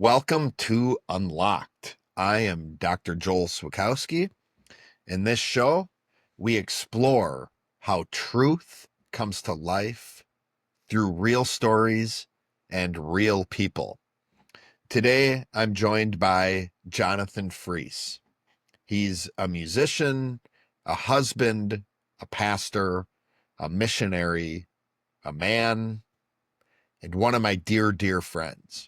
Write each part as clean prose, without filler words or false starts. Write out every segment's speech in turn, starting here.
Welcome to Unlocked. I am Dr. Joel Swakowski. In this show, we explore how truth comes to life through real stories and real people. Today, I'm joined by Jonathan Freese. He's a musician, a husband, a pastor, a missionary, a man, and one of my dear, dear friends.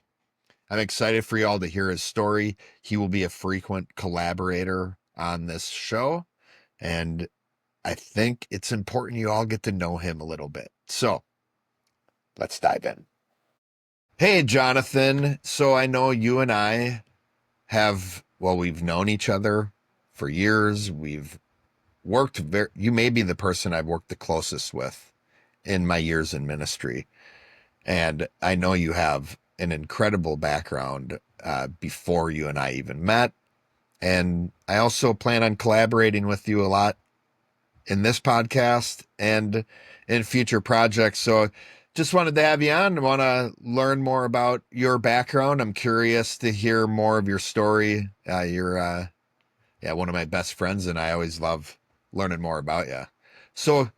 I'm excited for y'all to hear his story. He will be a frequent collaborator on this show, and I think it's important you all get to know him a little bit. So let's dive in. Hey, Jonathan. So I know you and I we've known each other for years. We've you may be the person I've worked the closest with in my years in ministry. And I know you have an incredible background before you and I even met. And I also plan on collaborating with you a lot in this podcast and in future projects. So just wanted to have you on. I want to learn more about your background. I'm curious to hear more of your story. You're one of my best friends, and I always love learning more about you. So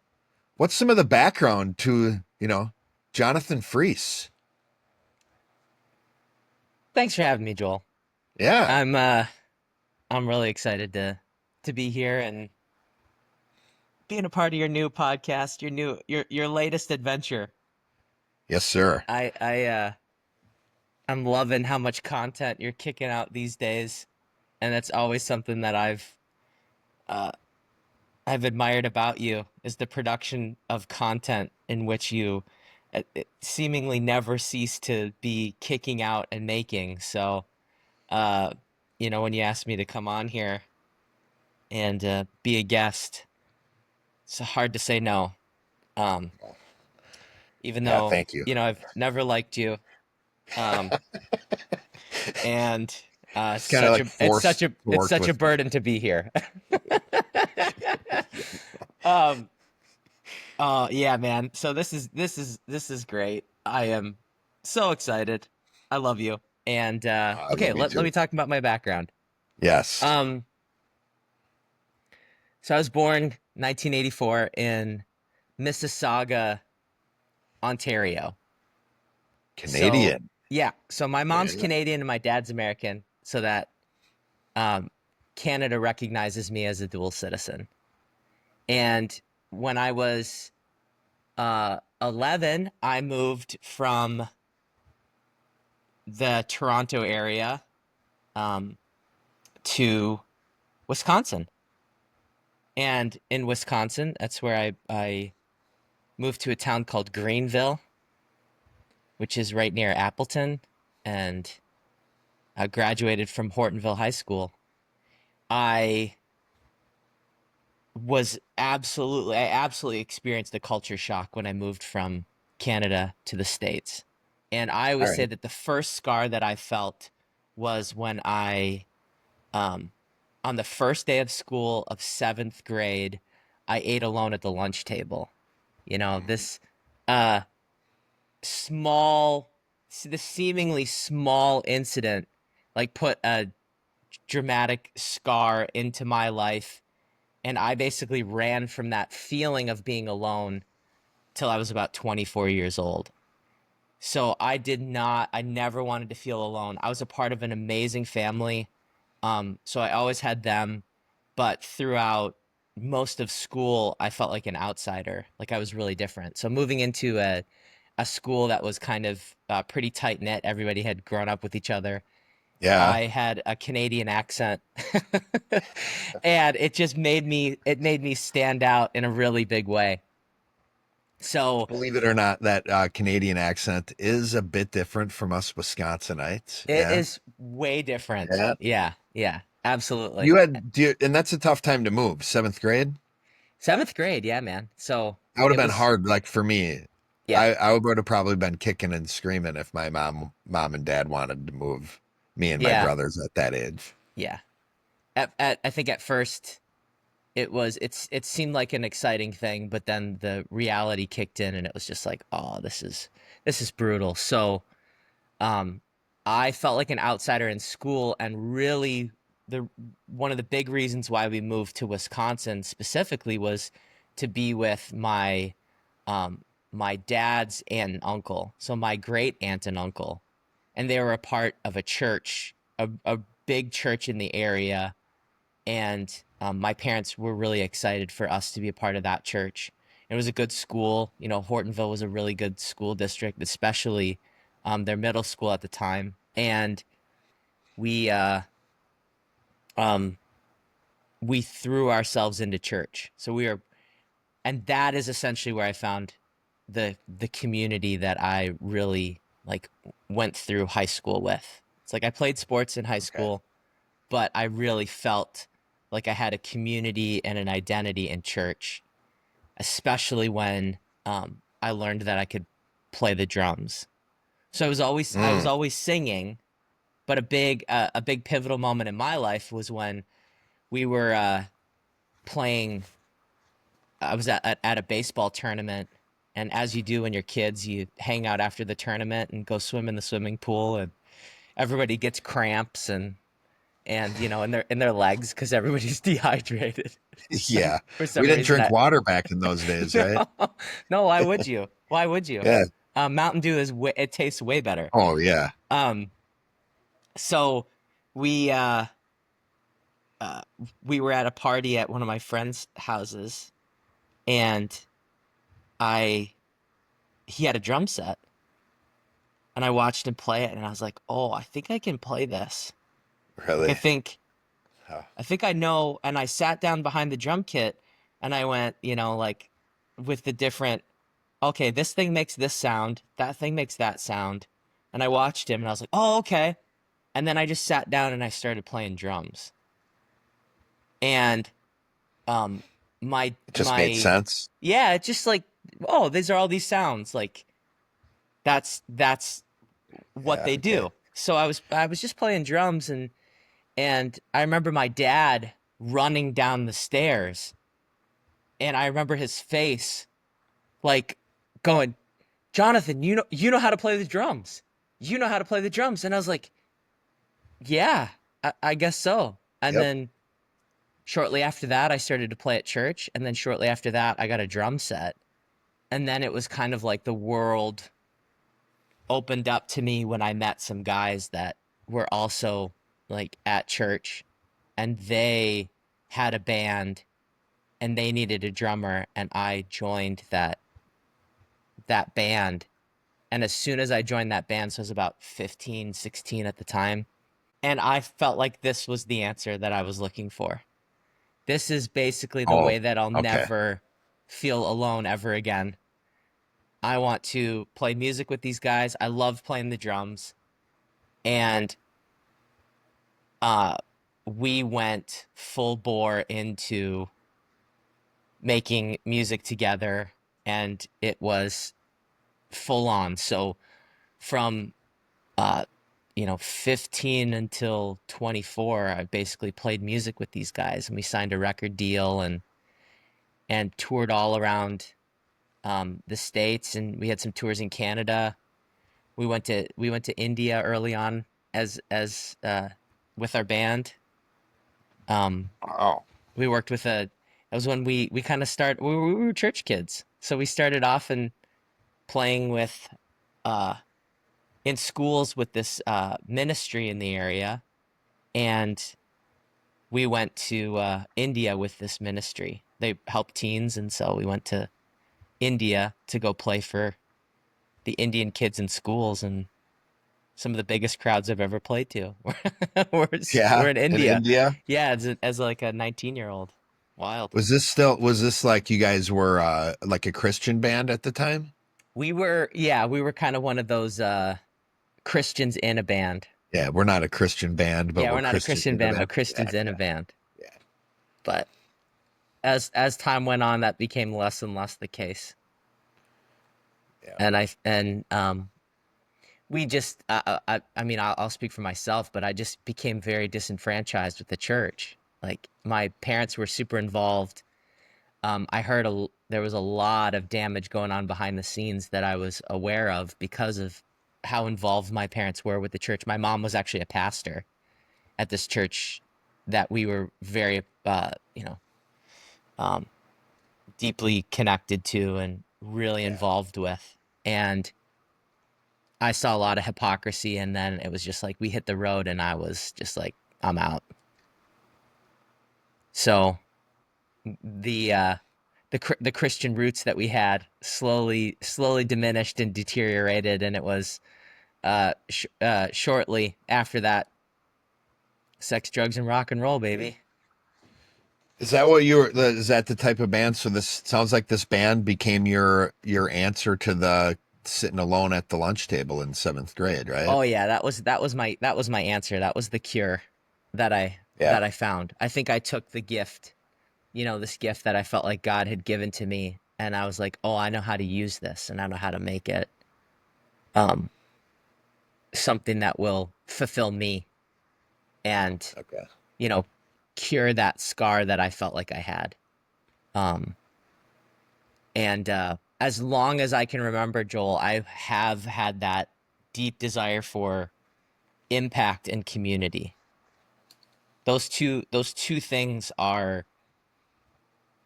what's some of the background to, Jonathan Freese? Thanks for having me, Joel. Yeah. I'm really excited to be here and being a part of your new podcast, your latest adventure. Yes, sir. I'm loving how much content you're kicking out these days, and that's always something that uh I've admired about you is the production of content in which you seemingly never cease to be kicking out and making. So, uh, when you asked me to come on here and be a guest, it's hard to say no. Um, even Yeah, though, thank you. I've never liked you. Um, and It's kind of like forced to it's work such a with me. burden to be here. Um, yeah, man. So this is great. I am so excited. I love you. And I okay, love you let me too. talk about my background. Yes. Um, so I was born 1984 in Mississauga, Ontario. So Canadian. yeah, so my mom's Yeah. Canadian and my dad's American, so that um, Canada recognizes me as a dual citizen. And when I was 11, I moved from the Toronto area um, to Wisconsin. And in Wisconsin, that's where I moved to a town called Greenville, which is right near Appleton. And I graduated from Hortonville High School. I I absolutely experienced a culture shock when I moved from Canada to the States. And I All always say right. that the first scar that I felt was when um, on the first day of school of seventh grade, I ate alone at the lunch table. This uh, small, this seemingly small incident, like put a dramatic scar into my life, and I basically ran from that feeling of being alone till I was about 24 years old. So I never wanted to feel alone. I was a part of an amazing family. So I always had them, but throughout most of school, I felt like an outsider, like I was really different. So moving into a school that was kind of pretty tight knit, everybody had grown up with each other. Yeah. I had a Canadian accent, and it made me stand out in a really big way. So Believe it or not, that Canadian accent is a bit different from us Wisconsinites. it Yeah. is way different. Yeah. Yeah, yeah, absolutely. And that's a tough time to move. Seventh grade. Seventh grade, yeah, man. So That would have it been was, hard. Like for me, yeah, I would have probably been kicking and screaming if my mom and dad wanted to move me and my yeah, brothers at that age. yeah. I think at first it seemed like an exciting thing, but then the reality kicked in, and it was just like, oh, this is brutal. So, um, I felt like an outsider in school, and really the one of the big reasons why we moved to Wisconsin specifically was to be with um my dad's aunt and uncle. So my great aunt and uncle, and they were a part of a church, a big church in the area, and my parents were really excited for us to be a part of that church. It was a good school. You know, Hortonville was a really good school district, especially their middle school at the time. And we uh, um, we threw ourselves into church. So we were, and that is essentially where I found the community that I really like went through high school with. It's like I played sports in high Okay. school, but I really felt like I had a community and an identity in church, especially when I learned that I could play the drums. So I was Mm. always singing, but a big pivotal moment in my life was when we were playing. I was at a baseball tournament, and as you do when you're kids, you hang out after the tournament and go swim in the swimming pool, and everybody gets cramps and you know in their legs because everybody's dehydrated. Yeah. For We some didn't reason drink I water back in those days, no, right? no, why would you? Why would you? Yeah. Mountain Dew it tastes way better. Oh, yeah. Um, so we uh, uh we were at a party at one of my friends' houses, and I he had a drum set, and I watched him play it, and I was like, oh, I think I can play this. Like Really. Oh, I think I know. And I sat down behind the drum kit, and I went, you know, like with the different, okay, this thing makes this sound, that thing makes that sound. And I watched him and I was like, oh, okay. And then I just sat down and I started playing drums. And um it just made my sense. yeah, it's just like, oh, these are all these sounds. Like that's what Yeah. they Okay. do. So I was just playing drums, and I remember my dad running down the stairs, and I remember his face like going, Jonathan, you know how to play the drums. You know how to play the drums. And I was like, yeah, I guess so. And Yep. then shortly after that, I started to play at church. And then shortly after that, I got a drum set. And then it was kind of like the world opened up to me when I met some guys that were also like at church, and they had a band and they needed a drummer, and I joined that band. And as soon as I joined that band, so I was about 15, 16 at the time, and I felt like this was the answer that I was looking for. This is basically the Oh, way that I'll okay. never feel alone ever again. I want to play music with these guys. I love playing the drums. And uh, we went full bore into making music together, and it was full on. So from uh, 15 until 24, I basically played music with these guys, and we signed a record deal and toured all around the States, and we had some tours in Canada. We went to India early on as with our band. Um, Oh, we worked with a that was when we kind of we were church kids, so we started off and playing with uh in schools with this ministry in the area, and we went to India with this ministry. They help teens, and so we went to India to go play for the Indian kids in schools, and some of the biggest crowds I've ever played to yeah. were in In India. India. Yeah, as like a 19-year-old. Wild. Was this like you guys were like a Christian band at the time? We were kind of one of those Christians in a band. Yeah, we're not a Christian band, but Yeah, we're we're not a Christians Christian in a band, but band. Yeah, Christians in a yeah, band. yeah. But as time went on, that became less and less the case. Yeah. And we just I mean I'll speak for myself, but I just became very disenfranchised with the church. Like my parents were super involved. I heard there was a lot of damage going on behind the scenes that I was aware of because of how involved my parents were with the church. My mom was actually a pastor at this church that we were very, um, deeply connected to and really Yeah. involved with. And I saw a lot of hypocrisy, and then it was just like we hit the road, and I was just like, I'm out. So the uh, the Christian roots that we had slowly diminished and deteriorated, and it was shortly after that, sex, drugs, and rock and roll, baby. Is that what you were? Is that the type of band? So this sounds like this band became your answer to the sitting alone at the lunch table in seventh grade, right? Oh yeah, that was my answer. That was the cure that I Yeah. that I found. I think I took the gift, this gift that I felt like God had given to me, and I was like, "Oh, I know how to use this, and I know how to make it um something that will fulfill me and, Okay. you know, cure that scar that I felt like I had." Um and as long as I can remember, Joel, I have had that deep desire for impact and community. Those two things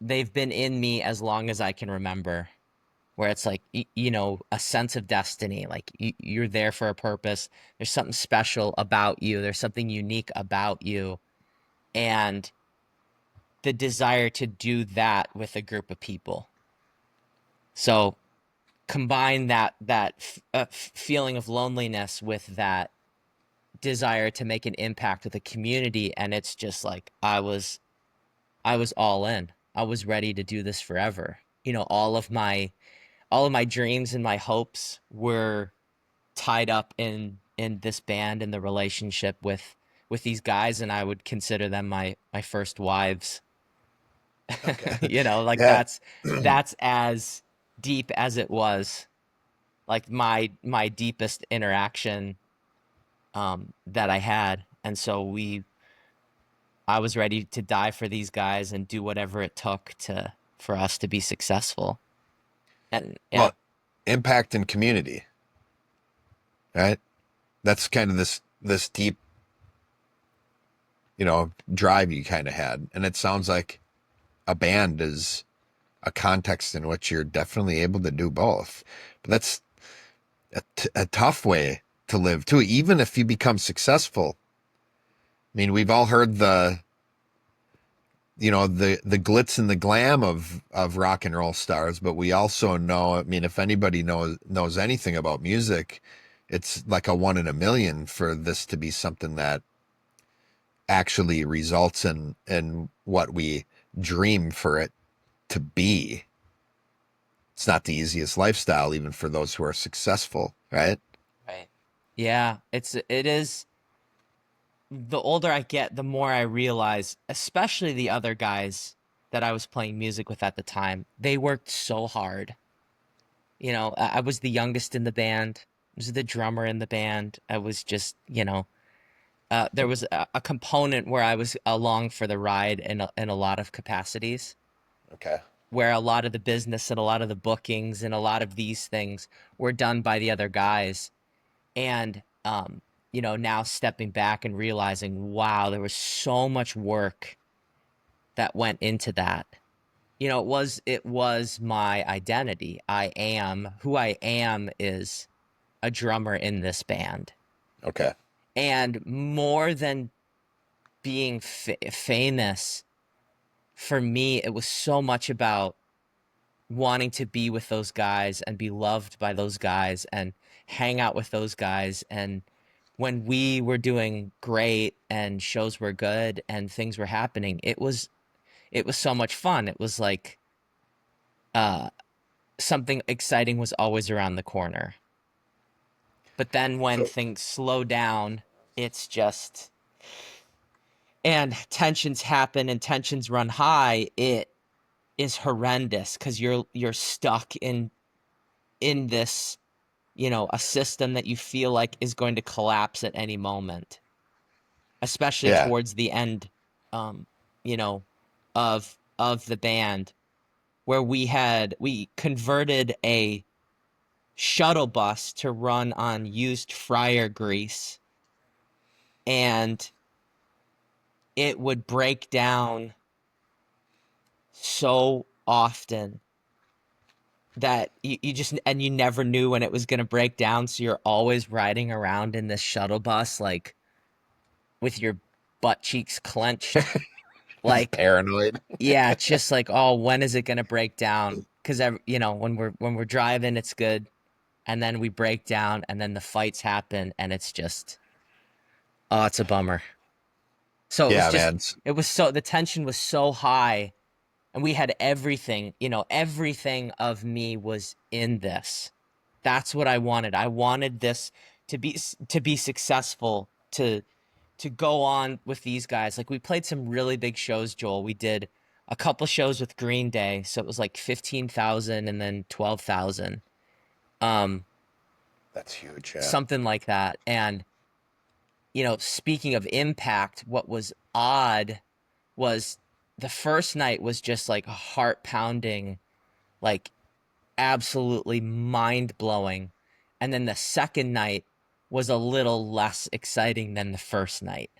they've been in me as long as I can remember, where it's like a sense of destiny, like you're there for a purpose. There's something special about you, there's something unique about you, and the desire to do that with a group of people. So combine that feeling of loneliness with that desire to make an impact with a community, and it's just like I was all in. I was ready to do this forever. All of my dreams and my hopes were tied up in this band and the relationship with these guys, and I would consider them my first wives. Okay. Like Yeah. that's as deep as it was. Like my deepest interaction that I had. And so I was ready to die for these guys and do whatever it took to for us to be successful. And yeah. Well, impact and community, right? That's kind of this deep, drive you kind of had, and it sounds like a band is a context in which you're definitely able to do both. But that's a tough way to live too, even if you become successful. I mean, we've all heard the glitz and the glam of rock and roll stars, but we also know, I mean, if anybody knows anything about music, it's like a one in a million for this to be something that actually results in what we dream for it to be. It's not the easiest lifestyle, even for those who are successful, right? Right. Yeah, it is. The older I get, the more I realize, especially the other guys that I was playing music with at the time, they worked so hard. I was the youngest in the band. I was the drummer in the band. I was just, there was a component where I was along for the ride in a lot of capacities, Okay. where a lot of the business and a lot of the bookings and a lot of these things were done by the other guys. And now stepping back and realizing, wow, there was so much work that went into that. It was my identity. Who I am is a drummer in this band. Okay. And more than being famous, for me, it was so much about wanting to be with those guys and be loved by those guys and hang out with those guys. And when we were doing great and shows were good and things were happening, it was so much fun. It was like uh something exciting was always around the corner. But then when So things slow down, it's just and tensions happen and tensions run high, it is horrendous because you're stuck in this, a system that you feel like is going to collapse at any moment, especially yeah. towards the end, um, you know, of the band, where we converted a shuttle bus to run on used fryer grease, and it would break down so often that you just, and you never knew when it was going to break down, so you're always riding around in this shuttle bus like with your butt cheeks clenched, Just like, paranoid. yeah, it's just like, oh, when is it going to break down? Because when we're driving, it's good, and then we break down, and then the fights happen, and it's just, oh, it's a bummer. So it was Yeah, just, man. the tension was so high, and we had everything, everything of me was in this. That's what I wanted. I wanted this to be successful, to go on with these guys. Like, we played some really big shows, Joel. We did a couple shows with Green Day, so it was like 15,000 and then 12,000. Um, That's huge. Yeah. something like that. And speaking of impact, what was odd was the first night was just like heart pounding, like absolutely mind blowing. And then the second night was a little less exciting than the first night.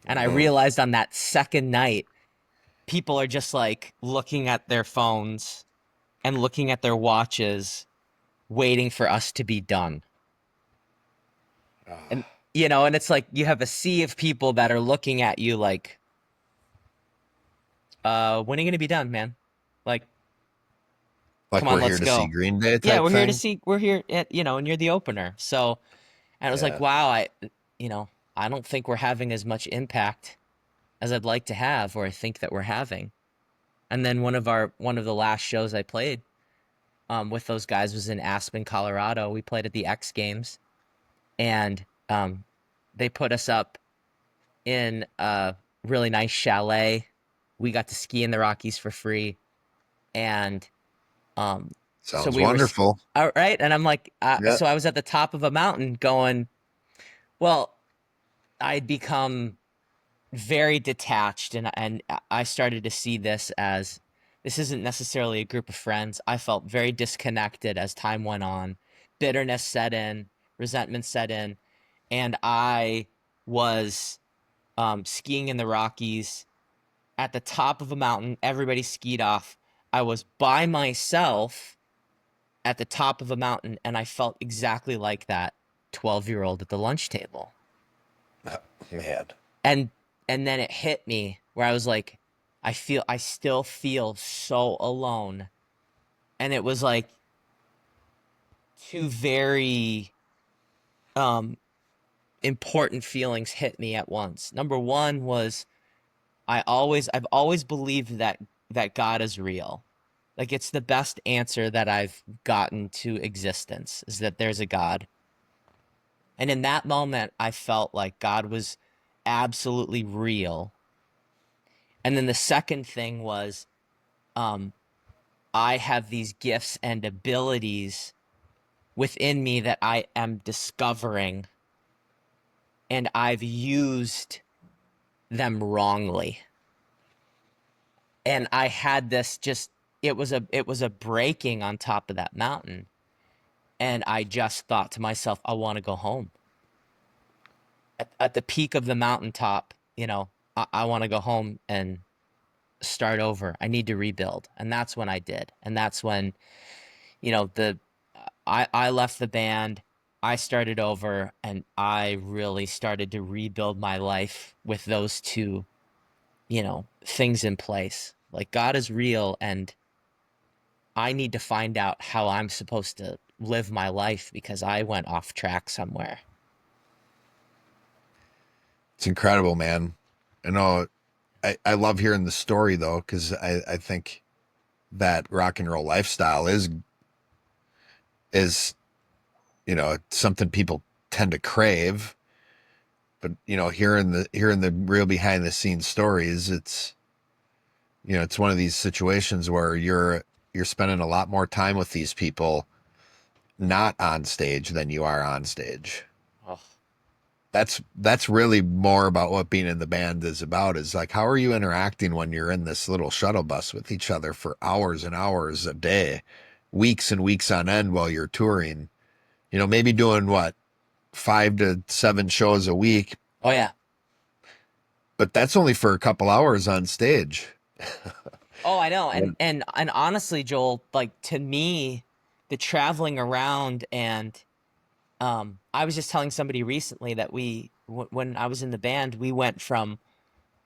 And I Mm. realized on that second night, people are just like looking at their phones and looking at their watches, waiting for us to be done. And, and it's like you have a sea of people that are looking at you like, when are you going to be done, man? Like, come Like on, we're here let's to see go. Green Day Yeah, type thing. we're here at, and you're the opener. So, and it was like, Yeah. wow, you know, I don't think we're having as much impact as I'd like to have, or I think that we're having. And then one of the last shows I played with those guys was in Aspen, Colorado. We played at the X Games, and they put us up in a really nice chalet. We got to ski in the Rockies for free, and so Sounds we were wonderful. all right. And I'm like, Yeah. so I was at the top of a mountain going, well, I'd become very detached, and I started to see this isn't necessarily a group of friends. I felt very disconnected as time went on. Bitterness set in, resentment set in, and I was skiing in the Rockies at the top of a mountain. Everybody skied off. I was by myself at the top of a mountain, and I felt exactly like that 12-year-old at the lunch table. Man. And then it hit me where I was like, I still feel so alone. And it was like two very um important feelings hit me at once. Number one was, I've always believed that God is real. Like, it's the best answer that I've gotten to existence, is that there's a God. And in that moment, I felt like God was absolutely real. And then the second thing was, um, I have these gifts and abilities within me that I am discovering, and I've used them wrongly. And I had this just, it was a breaking on top of that mountain. And I just thought to myself, I want to go home. At the peak of the mountaintop, I want to go home and start over. I need to rebuild. And that's when I did. And that's when, the I left the band, I started over, and I really started to rebuild my life with those two, things in place. Like, God is real, and I need to find out how I'm supposed to live my life because I went off track somewhere. It's incredible, man. I know. I love hearing the story though, because I think that rock and roll lifestyle is something people tend to crave. But hearing the real behind the scenes stories, it's one of these situations where you're spending a lot more time with these people not on stage than you are on stage. Oh, That's really more about what being in the band is about, is like, how are you interacting when you're in this little shuttle bus with each other for hours and hours a day, weeks and weeks on end while you're touring? maybe doing what, 5 to 7 shows a week, Oh yeah. but that's only for a couple hours on stage. Oh, I know. And And and and honestly, Joel, like to me, the traveling around and I was just telling somebody recently that when I was in the band, we went from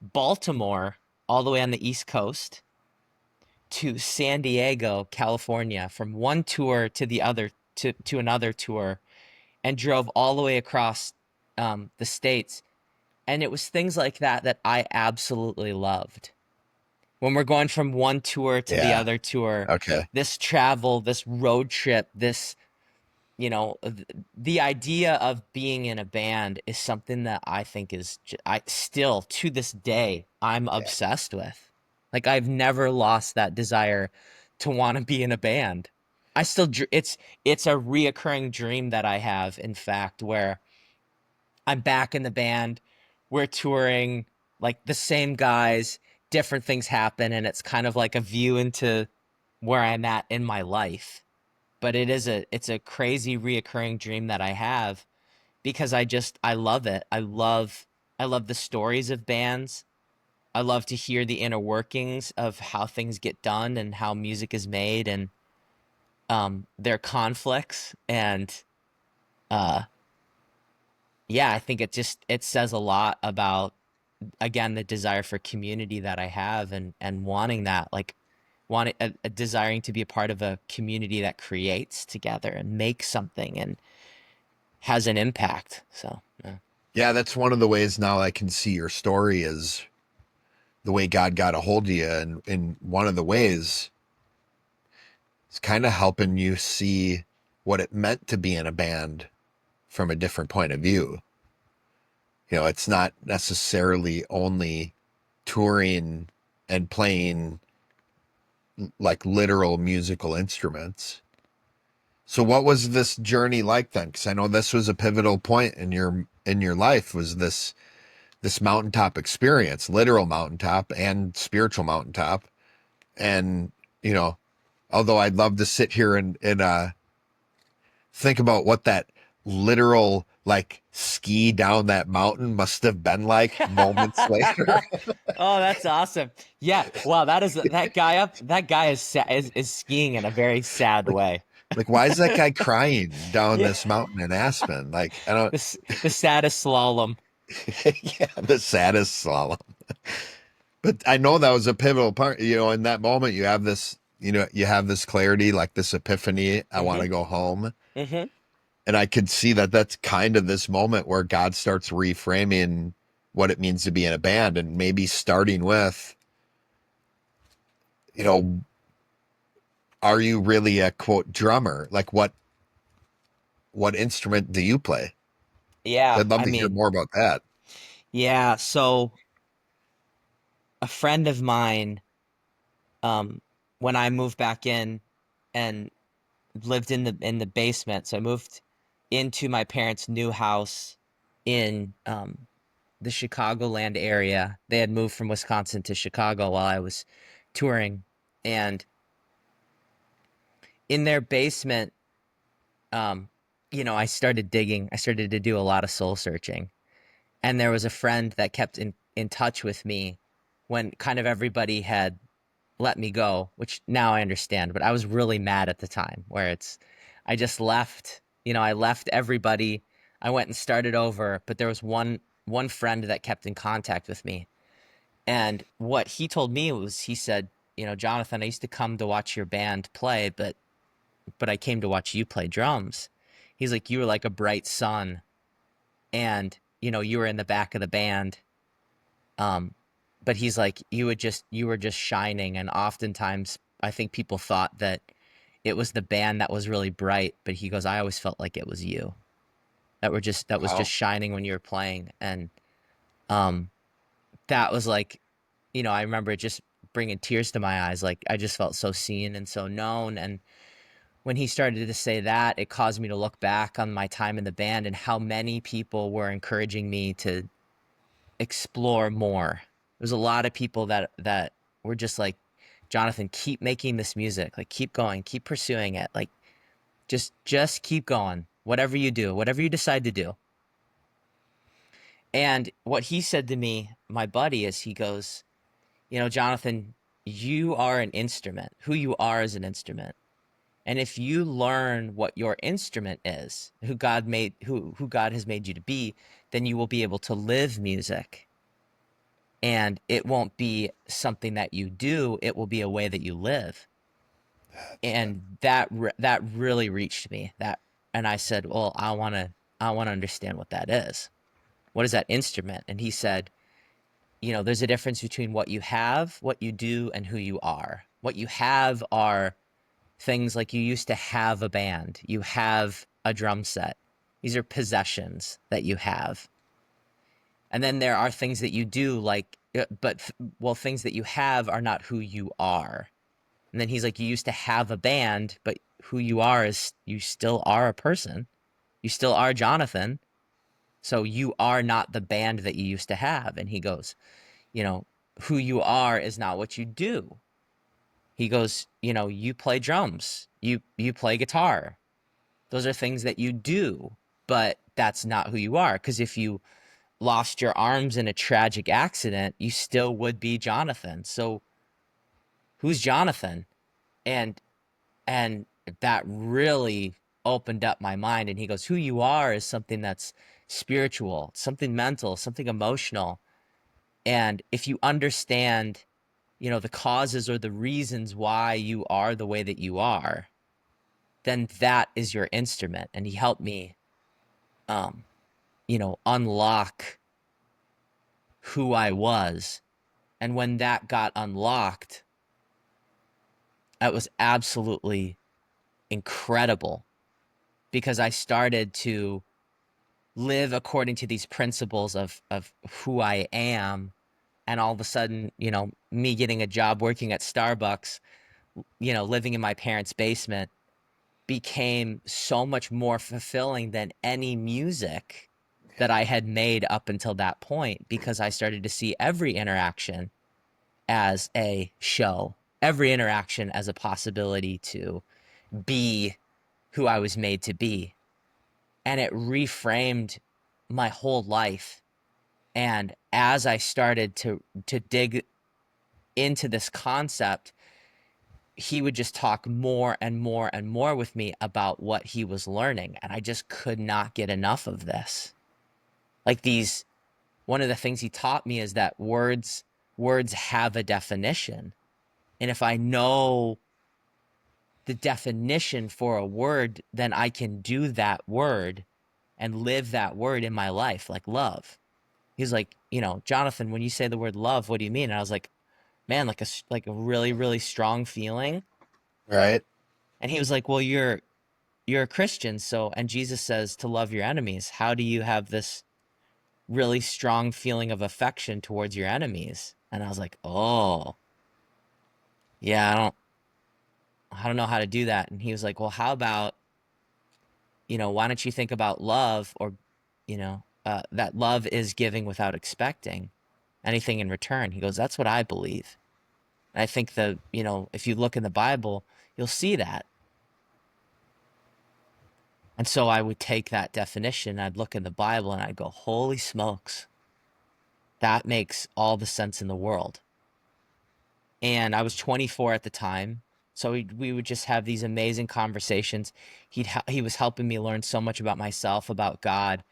Baltimore all the way on the East Coast to San Diego, California, from one tour to the other to another tour, and drove all the way across the states. And it was things like that that I absolutely loved. When we're going from one tour to the yeah, other tour, okay. this travel, this road trip, this, the idea of being in a band is something that I think is, I still to this day, I'm Yeah. obsessed with. Like I've never lost that desire to want to be in a band. I still, it's a reoccurring dream that I have, in fact, where I'm back in the band, we're touring, like the same guys, different things happen, and it's kind of like a view into where I'm at in my life. But it's a crazy reoccurring dream that I have because I love it. I love the stories of bands. I love to hear the inner workings of how things get done and how music is made, and their conflicts, and uh yeah, I think it says a lot about, again, the desire for community that I have, and wanting that, like wanting desiring to be a part of a community that creates together and makes something and has an impact. So yeah. Yeah, that's one of the ways now I can see your story is the way God got a hold of you. And in one of the ways, it's kind of helping you see what it meant to be in a band from a different point of view. It's not necessarily only touring and playing like literal musical instruments. So what was this journey like then? Because I know this was a pivotal point in your life, was this mountaintop experience, literal mountaintop and spiritual mountaintop. And, you know, although I'd love to sit here and think about what that literal like ski down that mountain must have been like moments later. Oh, that's awesome. Yeah. Wow, that guy is skiing in a very sad like way. like why is that guy crying down Yeah. this mountain in Aspen? Like I don't The saddest slalom. yeah, the saddest slalom. But I know that was a pivotal part. In that moment you have this clarity, like this epiphany, I want Mhm. to go home. Mhm. And I could see that that's kind of this moment where God starts reframing what it means to be in a band, and maybe starting with, you know, are you really a quote drummer? Like what instrument do you play? Yeah, I'd love I to hear mean, more about that. yeah, so a friend of mine, um, when I moved back in and lived in the basement, so I moved into my parents' new house in the Chicagoland area. They had moved from Wisconsin to Chicago while I was touring, and in their basement, um, I started digging. I started to do a lot of soul searching, and there was a friend that kept in touch with me when kind of everybody had let me go, which now I understand, but I was really mad at the time where I just left, I left everybody. I went and started over, but there was one friend that kept in contact with me. And what he told me was, he said, Jonathan, I used to come to watch your band play, but I came to watch you play drums. He's like, you were like a bright sun, and you were in the back of the band. Um, but he's like, you were just shining, and oftentimes I think people thought that it was the band that was really bright, but he goes, I always felt like it was you that was just Wow. shining when you were playing, and um, that was like, I remember it just bringing tears to my eyes. Like I just felt so seen and so known, and when he started to say that, it caused me to look back on my time in the band and how many people were encouraging me to explore more. There's a lot of people that were just like, Jonathan, keep making this music. Like keep going, keep pursuing it. Like just keep going. whatever you do, whatever you decide to do. And what he said to me, my buddy, is he goes, Jonathan, you are an instrument. Who you are is an instrument. And if you learn what your instrument is, who God has made you to be, then you will be able to live music. And it won't be something that you do, it will be a way that you live. And that really reached me. And I said, "Well, I want to understand what that is. What is that instrument?" And he said, there's a difference between what you have, what you do, and who you are. What you have are things like you used to have a band, you have a drum set. These are possessions that you have. And then there are things that you do, like, things that you have are not who you are. And then he's like, you used to have a band, but who you are is you still are a person. You still are Jonathan. So you are not the band that you used to have. And he goes, who you are is not what you do. He goes, you play drums, you play guitar. Those are things that you do, but that's not who you are. Because if you lost your arms in a tragic accident, you still would be Jonathan. So who's Jonathan? And and that really opened up my mind. And he goes, who you are is something that's spiritual, something mental, something emotional. And if you understand, the causes or the reasons why you are the way that you are, then that is your instrument. And he helped me, unlock who I was. And when that got unlocked, that was absolutely incredible, because I started to live according to these principles of who I am. And all of a sudden, me getting a job working at Starbucks, living in my parents' basement, became so much more fulfilling than any music that I had made up until that point, because I started to see every interaction as a show, every interaction as a possibility to be who I was made to be. And it reframed my whole life. And as I started to dig into this concept, he would just talk more and more and more with me about what he was learning. And I just could not get enough of this. Like, one of the things he taught me is that words have a definition. And if I know the definition for a word, then I can do that word and live that word in my life, like love. He's like, Jonathan, when you say the word love, what do you mean? And I was like, man, like a really, really strong feeling. Right. And he was like, well, you're a Christian, so, and Jesus says to love your enemies. How do you have this really strong feeling of affection towards your enemies? And I was like, oh, yeah, I don't know how to do that. And he was like, well, how about, why don't you think about love, or, that love is giving without expecting anything in return. He goes, that's what I believe. And I think if you look in the Bible, you'll see that. And so I would take that definition, I'd look in the Bible, and I'd go, holy smokes, that makes all the sense in the world. And I was 24 at the time. So we would just have these amazing conversations. He was helping me learn so much about myself, about God.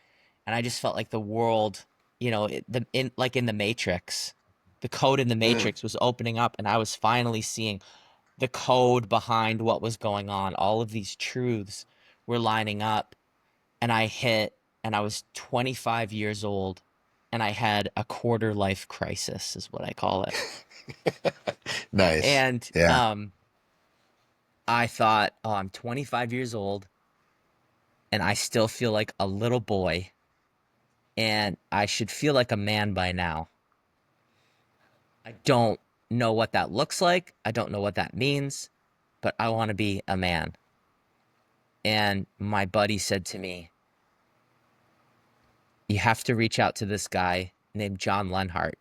And I just felt like the world, like in the Matrix, the code in the Matrix was opening up, and I was finally seeing the code behind what was going on. All of these truths were lining up, and I was 25 years old, and I had a quarter life crisis, is what I call it. Nice. And Yeah. I thought, oh, I'm 25 years old, and I still feel like a little boy, and I should feel like a man by now. I don't know what that looks like. I don't know what that means, but I want to be a man. And my buddy said to me, you have to reach out to this guy named John Lenhart.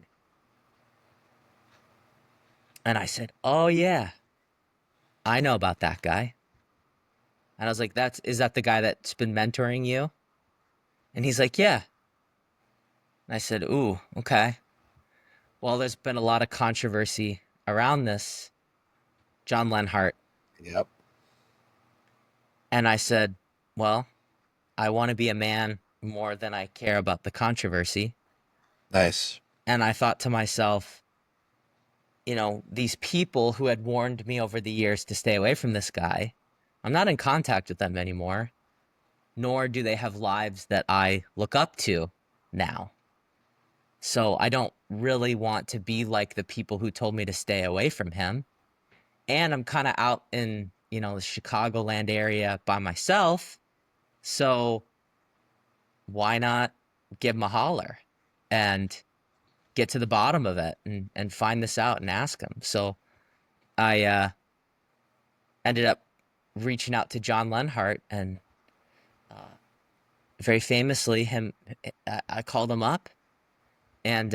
And I said, oh, yeah, I know about that guy. And I was like, is that the guy that's been mentoring you? And he's like, yeah. And I said, ooh, okay. Well, there's been a lot of controversy around this, John Lenhart. Yep. And I said, well, I want to be a man more than I care about the controversy. Nice. And I thought to myself, these people who had warned me over the years to stay away from this guy, I'm not in contact with them anymore, nor do they have lives that I look up to now. So I don't really want to be like the people who told me to stay away from him. And I'm kind of out in, the Chicagoland area by myself. So why not give him a holler and get to the bottom of it and find this out and ask him? So I ended up reaching out to John Lenhart, and very famously, I called him up. And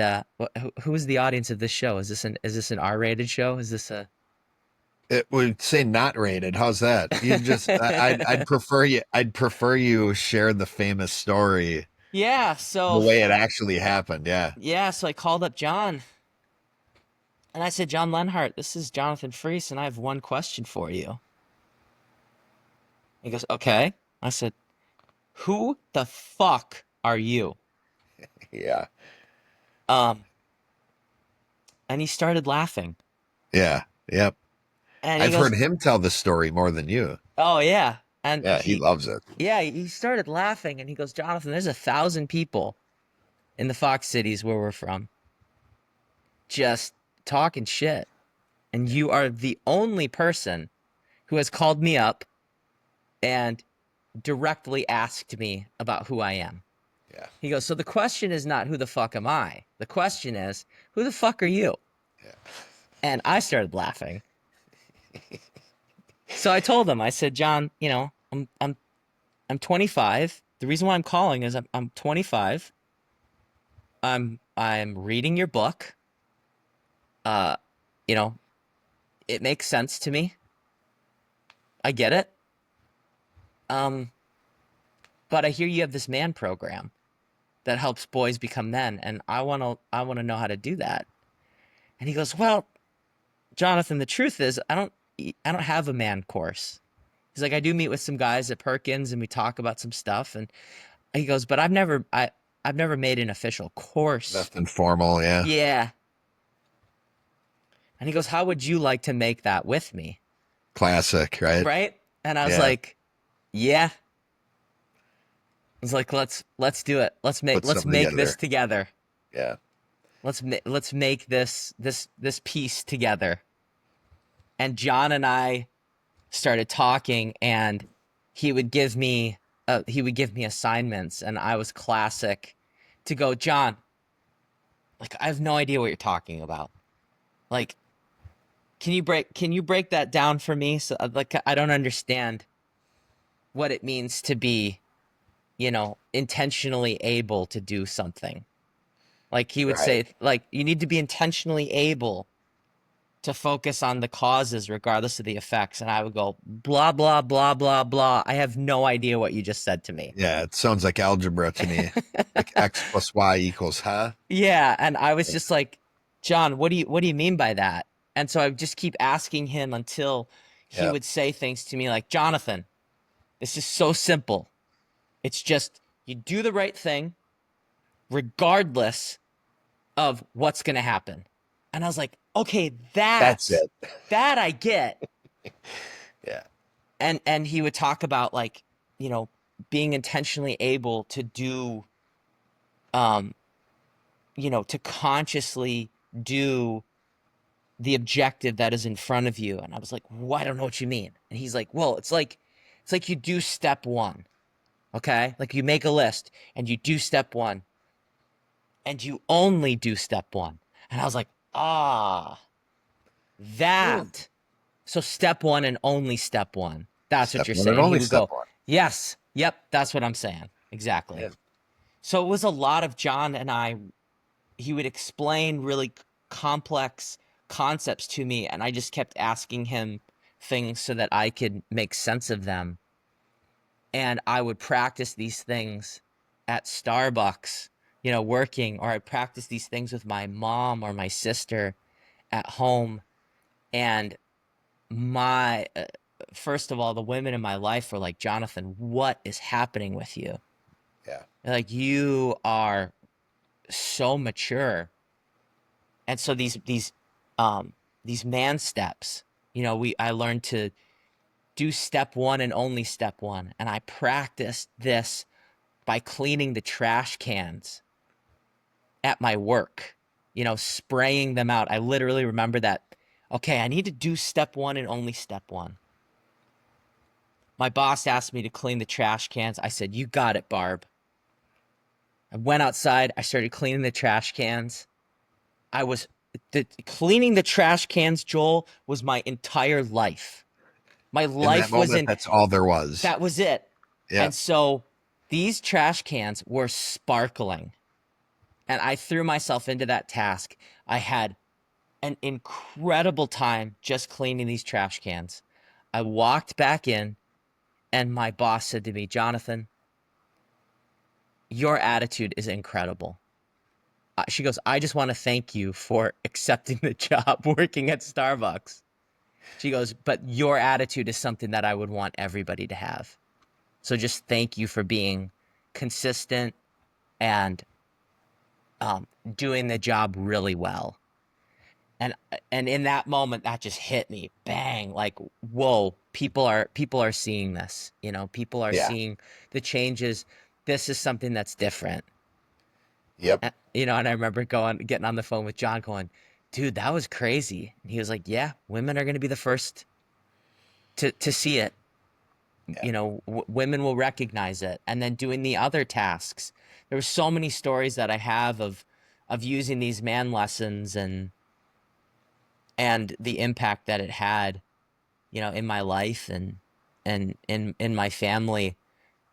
who is the audience of this show? Is this an R-rated show? Is this a? It would say not rated. How's that? You just I'd prefer you share the famous story Yeah, the so way it actually happened. Yeah. so I called up John and I said, John Lenhart, this is Jonathan Freese, and I have one question for you. He goes, okay. I said, who the fuck are you? Yeah. Um, and he started laughing. Yeah. Yep. And he I've goes, heard him tell the story more than you. oh yeah. And Yeah, he loves it. he started laughing, and he goes, Jonathan, there's 1,000 people in the Fox cities where we're from just talking shit. And you are the only person who has called me up and directly asked me about who I am. Yeah. He goes, so the question is not who the fuck am I? The question is, who the fuck are you? Yeah. And I started laughing. So I told him, I said, John, I'm 25. The reason why I'm calling is I'm 25. I'm reading your book. Uh, it makes sense to me. I get it. But I hear you have this man program that helps boys become men, and I want to know how to do that. And he goes, well, Jonathan, the truth is I don't have a man course. He's like, I do meet with some guys at Perkins and we talk about some stuff. And he goes, but I've never made an official course. Nothing formal. Yeah. Yeah. And he goes, how would you like to make that with me? Classic, right? Right. And I was Yeah. like, yeah. I was like, let's do it. Let's make this together. Yeah. Let's make this piece together. And John and I started talking, and he would give me assignments, and I was classic to go, John, like, I have no idea what you're talking about. Like, can you break that down for me? So, like, I don't understand what it means to be, intentionally able to do something. Like, he would say, like, you need to be intentionally able to focus on the causes regardless of the effects. And I would go, blah, blah, blah, blah, blah. I have no idea what you just said to me. Yeah, it sounds like algebra to me. Like X plus Y equals, huh? Yeah. And I was just like, John, what do you mean by that? And so I would just keep asking him until he would say things to me like, Jonathan, this is so simple. It's just, you do the right thing regardless of what's going to happen. And I was like, okay, that's it. That I get. Yeah. And he would talk about, like, being intentionally able to do, to consciously do the objective that is in front of you. And I was like, well, I don't know what you mean. And he's like, well, it's like you do step one. Okay. Like, you make a list and you do step one and you only do step one. And I was like, that. So step one and only step one. That's what you're saying. Only he would step go, one. yes, yep, that's what I'm saying. Exactly. Yeah. So it was a lot of John and I. He would explain really complex concepts to me, and I just kept asking him things so that I could make sense of them. And I would practice these things at Starbucks, working, or I'd practice these things with my mom or my sister at home. And my, first of all, the women in my life were like, Jonathan, what is happening with you? Yeah. Like, you are so mature. And so these man steps, I learned to do step one and only step one. And I practiced this by cleaning the trash cans at my work, spraying them out. I literally remember that. Okay, I need to do step one and only step one. My boss asked me to clean the trash cans. I said, "You got it, Barb." I went outside. I started cleaning the trash cans. Cleaning the trash cans, Joel, was my entire life. My In that life was moment, in, that's all there was. that was it. Yeah. And so these trash cans were sparkling. And I threw myself into that task. I had an incredible time just cleaning these trash cans. I walked back in, and my boss said to me, Jonathan, your attitude is incredible. She goes, I just want to thank you for accepting the job working at Starbucks. She goes, but your attitude is something that I would want everybody to have. So just thank you for being consistent and doing the job really well. And in that moment, that just hit me, bang! Like, whoa! People are seeing this. People are Yeah. seeing the changes. This is something that's different. Yep. And I remember getting on the phone with John, going, "Dude, that was crazy." And he was like, "Yeah, women are going to be the first to see it. Yeah. Women will recognize it." And then doing the other tasks. There were so many stories that I have of using these man lessons and the impact that it had, in my life and in my family,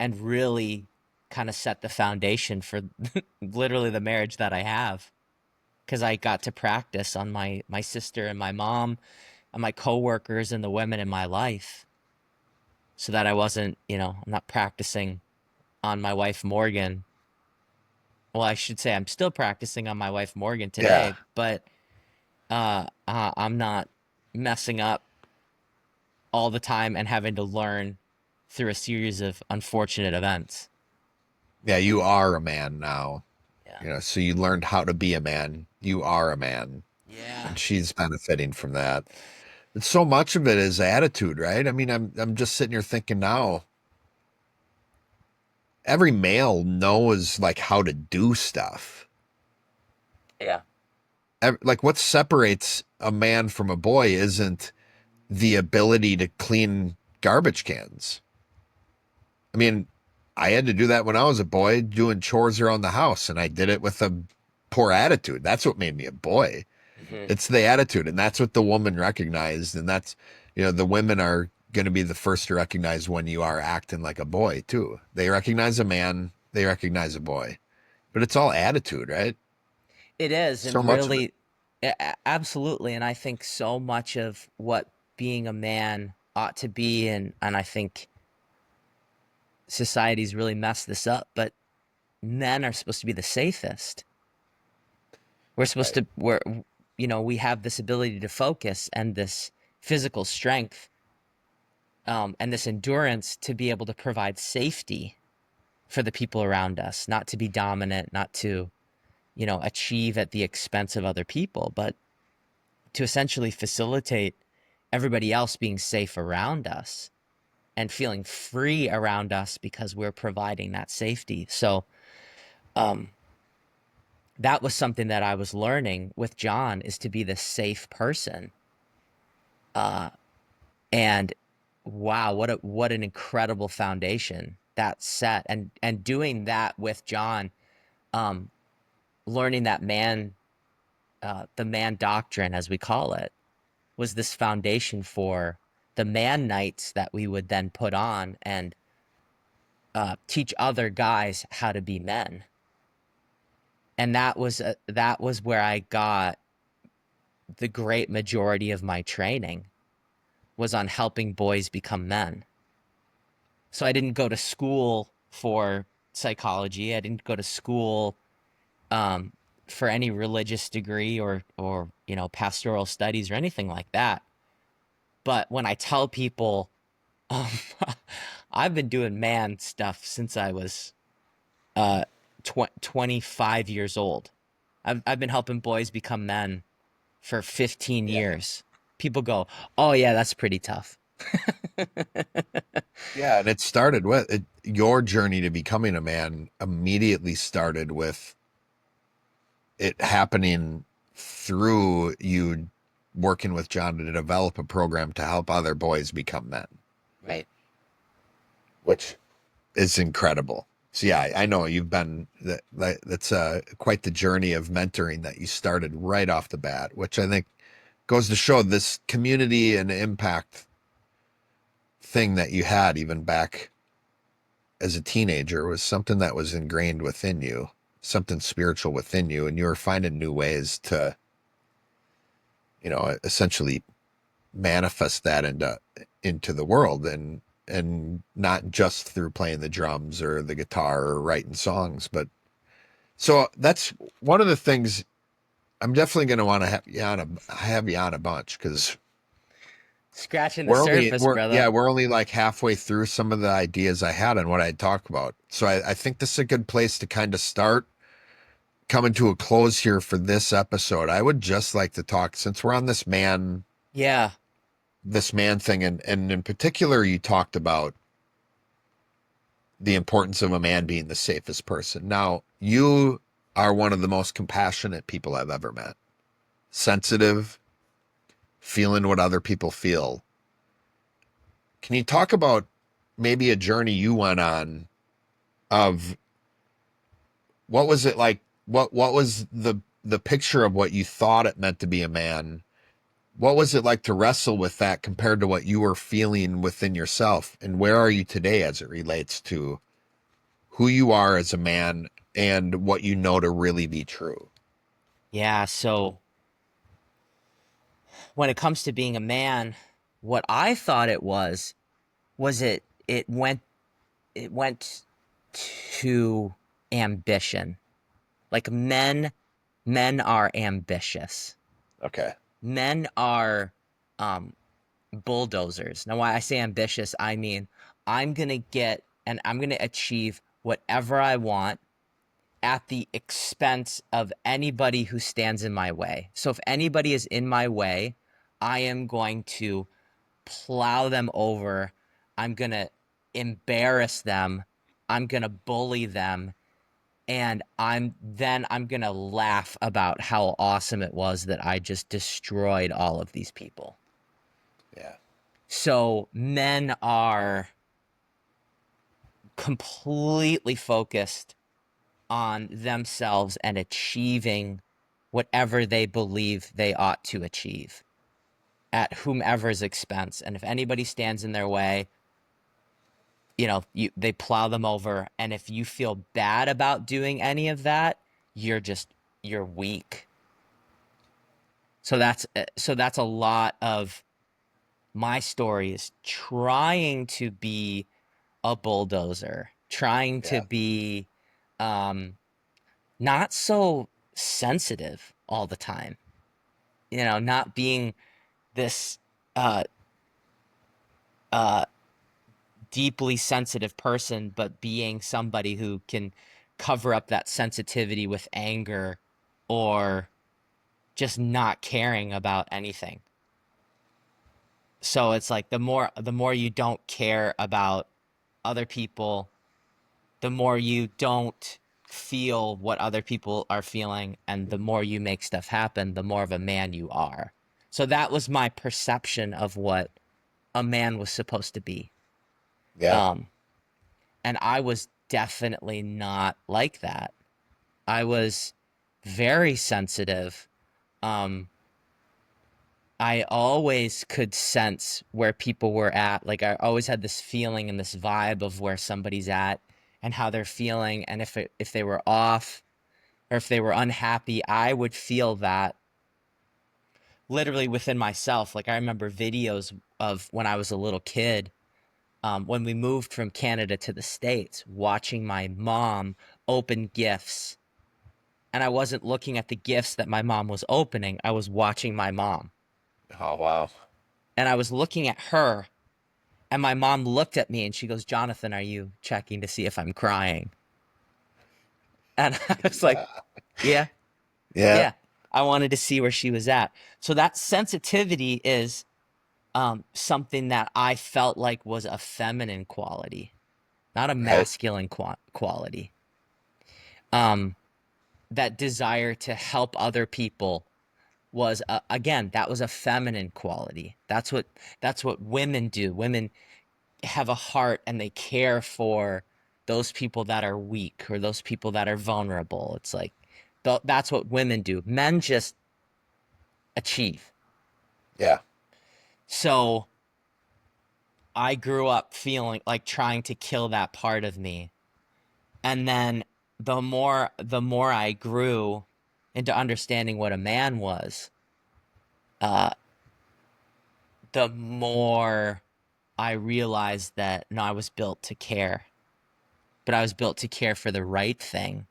and really kind of set the foundation for literally the marriage that I have, because I got to practice on my sister and my mom and my coworkers and the women in my life, so that I wasn't, I'm not practicing on my wife Morgan. Well, I should say I'm still practicing on my wife Morgan Yeah. today, but I'm not messing up all the time and having to learn through a series of unfortunate events. Yeah. You are a man now. Yeah. So you learned how to be a man. You are a man. Yeah. And she's benefiting from that. And so much of it is attitude, right? I mean, I'm just sitting here thinking now, every male knows like how to do stuff. Yeah. Like what separates a man from a boy isn't the ability to clean garbage cans. I mean, I had to do that when I was a boy doing chores around the house, and I did it with a poor attitude. That's what made me a boy. Hmm. It's the attitude, and that's what the woman recognized. And that's, the women are going to be the first to recognize when you are acting like a boy too. They recognize a man, they recognize a boy, but it's all attitude, right? It is, So and much of it. really, absolutely. And I think so much of what being a man ought to be, and I think society's really messed this up, but men are supposed to be the safest. We're supposed Right. to, we have this ability to focus and this physical strength, and this endurance to be able to provide safety for the people around us, not to be dominant, not to, achieve at the expense of other people, but to essentially facilitate everybody else being safe around us and feeling free around us because we're providing that safety. So, um, that was something that I was learning with John, is to be the safe person. Uh, and wow, what an incredible foundation that set. And doing that with John, um, learning that the man doctrine, as we call it, was this foundation for the man nights that we would then put on and teach other guys how to be men. And that was where I got the great majority of my training, was on helping boys become men. So I didn't go to school for psychology. I didn't go to school um, for any religious degree or pastoral studies or anything like that. But when I tell people, um, I've been doing man stuff since I was uh, 25 years old. I've been helping boys become men for 15 Yeah. years. People go, "Oh yeah, that's pretty tough." Yeah, and it started with your journey to becoming a man immediately started with it happening through you working with John to develop a program to help other boys become men, Right. which is incredible. So yeah, I know you've been that's quite the journey of mentoring that you started right off the bat, which I think goes to show this community and impact thing that you had even back as a teenager was something that was ingrained within you, something spiritual within you, and you were finding new ways to, essentially manifest that into the world and not just through playing the drums or the guitar or writing songs, but so that's one of the things I'm definitely going to want to have you on a bunch because Scratching the surface, brother. we're only like halfway through some of the ideas I had and what I'd talk about. So I think this is a good place to kind of start coming to a close here for this episode. I would just like to talk since we're on Yeah. this man thing, and in particular, you talked about the importance of a man being the safest person. Now, you are one of the most compassionate people I've ever met. Sensitive, feeling what other people feel. Can you talk about maybe a journey you went on of what was it like? What was the picture of what you thought it meant to be a man? What was it like to wrestle with that compared to what you were feeling within yourself? And where are you today as it relates to who you are as a man and what you know to really be true? Yeah. So when it comes to being a man, what I thought it was it went to ambition. Like men are ambitious. Okay. Men are um bulldozers. Now, why I say ambitious, I mean I'm gonna get and I'm gonna achieve whatever I want at the expense of anybody who stands in my way. So if anybody is in my way, I am going to plow them over. I'm going to embarrass them. I'm going to bully them. And I'm going to laugh about how awesome it was that I just destroyed all of these people. Yeah. So men are completely focused on themselves and achieving whatever they believe they ought to achieve at whomever's expense. And if anybody stands in their way, they plow them over. And if you feel bad about doing any of that, you're weak. So that's a lot of my story is trying to be a bulldozer, trying to Yeah. be um not so sensitive all the time, not being this uh uh deeply sensitive person, but being somebody who can cover up that sensitivity with anger or just not caring about anything. So it's like the more you don't care about other people, the more you don't feel what other people are feeling, and the more you make stuff happen, the more of a man you are. So that was my perception of what a man was supposed to be. Yeah. Um, and I was definitely not like that. I was very sensitive. Um, I always could sense where people were at. Like I always had this feeling and this vibe of where somebody's at and how they're feeling, and if they were off or if they were unhappy, I would feel that literally within myself. Like I remember videos of when I was a little kid, when we moved from Canada to the States, watching my mom open gifts. And I wasn't looking at the gifts that my mom was opening. I was watching my mom. Oh, wow. And I was looking at her. And my mom looked at me and she goes, Jonathan, are you checking to see if I'm crying? And I was like, Yeah. yeah, Yeah. yeah. I wanted to see where she was at. So that sensitivity is something that I felt like was a feminine quality, not a Right. masculine quality. Um, that desire to help other people was again, that was a feminine quality. That's what women do. Women have a heart and they care for those people that are weak or those people that are vulnerable. It's like that's what women do. Men just achieve. Yeah. So I grew up feeling like trying to kill that part of me. And then the more I grew into understanding what a man was, uh, the more I realized that no, I was built to care, but I was built to care for the right thing.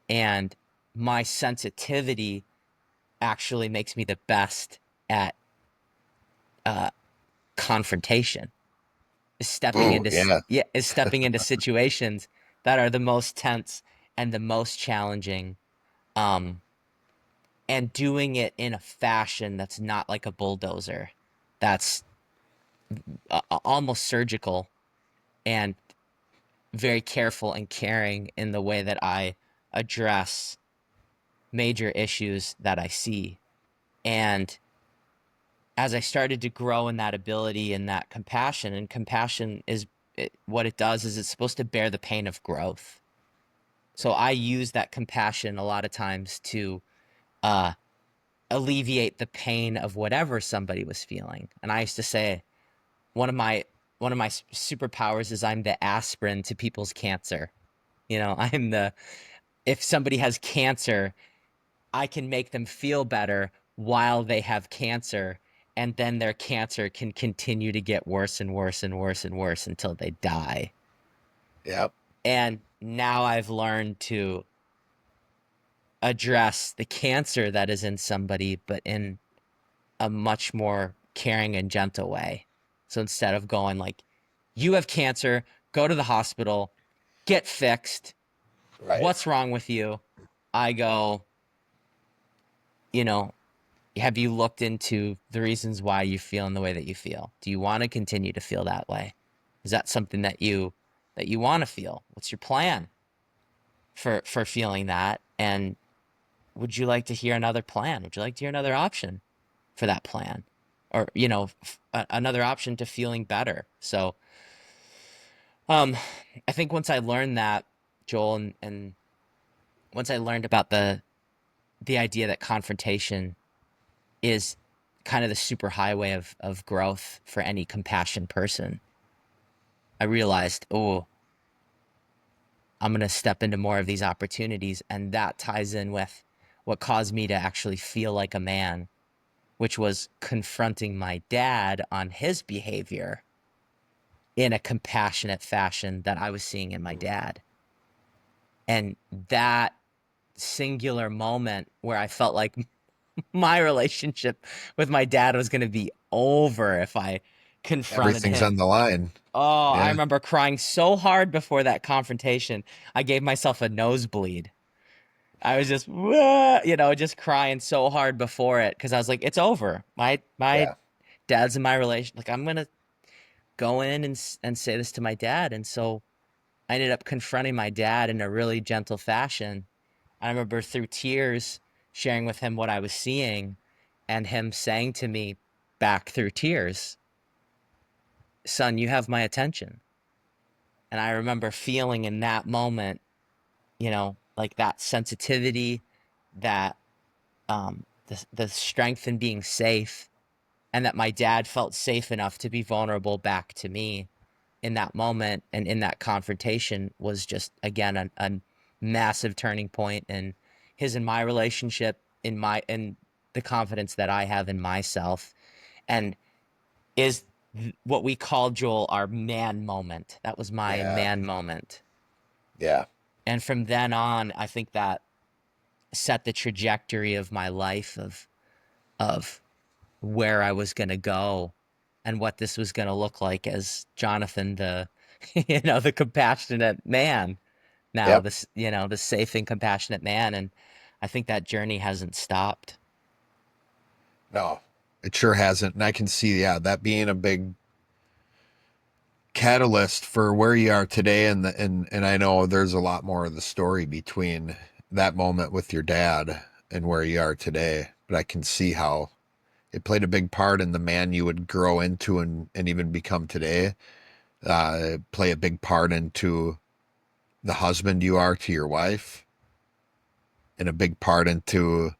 And my sensitivity actually makes me the best at uh, confrontation. Is stepping Ooh, into yeah. yeah, is stepping into situations that are the most tense and the most challenging, um, and doing it in a fashion that's not like a bulldozer, that's almost surgical and very careful and caring in the way that I address major issues that I see. And as I started to grow in that ability and that compassion, and compassion is what it does is it's supposed to bear the pain of growth. So I use that compassion a lot of times to uh, alleviate the pain of whatever somebody was feeling. And I used to say one of my superpowers is I'm the aspirin to people's cancer. You know, I'm the if somebody has cancer, I can make them feel better while they have cancer, and then their cancer can continue to get worse and worse and worse and worse until they die. Yep. And now I've learned to address the cancer that is in somebody, but in a much more caring and gentle way. So instead of going like, you have cancer, go to the hospital, get fixed. Right. What's wrong with you? I go, you know, have you looked into the reasons why you feel in the way that you feel? Do you want to continue to feel that way? Is that something that you want to feel? What's your plan for feeling that? And would you like to hear another plan? Would you like to hear another option for that plan? Or, another option to feeling better. So, um, I think once I learned that, Joel, and once I learned about the idea that confrontation is kind of the super highway of growth for any compassion person, I realized, oh, I'm going to step into more of these opportunities. And that ties in with what caused me to actually feel like a man, which was confronting my dad on his behavior in a compassionate fashion that I was seeing in my dad. And that singular moment where I felt like my relationship with my dad was going to be over if I confronted Everything's on him. the line. Oh, I Yeah. remember crying so hard before that confrontation. I gave myself a nosebleed. I was just, "Wah," just crying so hard before it because I was like, it's over. My Yeah. dad's in my relation. Like, I'm gonna go in and say this to my dad. And so I ended up confronting my dad in a really gentle fashion. I remember through tears sharing with him what I was seeing and him saying to me back through tears, son, you have my attention. And I remember feeling in that moment, like that sensitivity, that the strength in being safe, and that my dad felt safe enough to be vulnerable back to me in that moment and in that confrontation was just again a massive turning point in his and my relationship, in the confidence that I have in myself, and is what we call, Joel, our man moment. That was my Yeah. man moment. Yeah. And from then on, I think that set the trajectory of my life of where I was going to go and what this was going to look like as Jonathan, the the compassionate man. Now Yep. this, the safe and compassionate man, and I think that journey hasn't stopped. No, it sure hasn't. And I can see, yeah, that being a big catalyst for where you are today. And I know there's a lot more of the story between that moment with your dad and where you are today. But I can see how it played a big part in the man you would grow into and even become today. Play a big part into the husband you are to your wife, and a big part into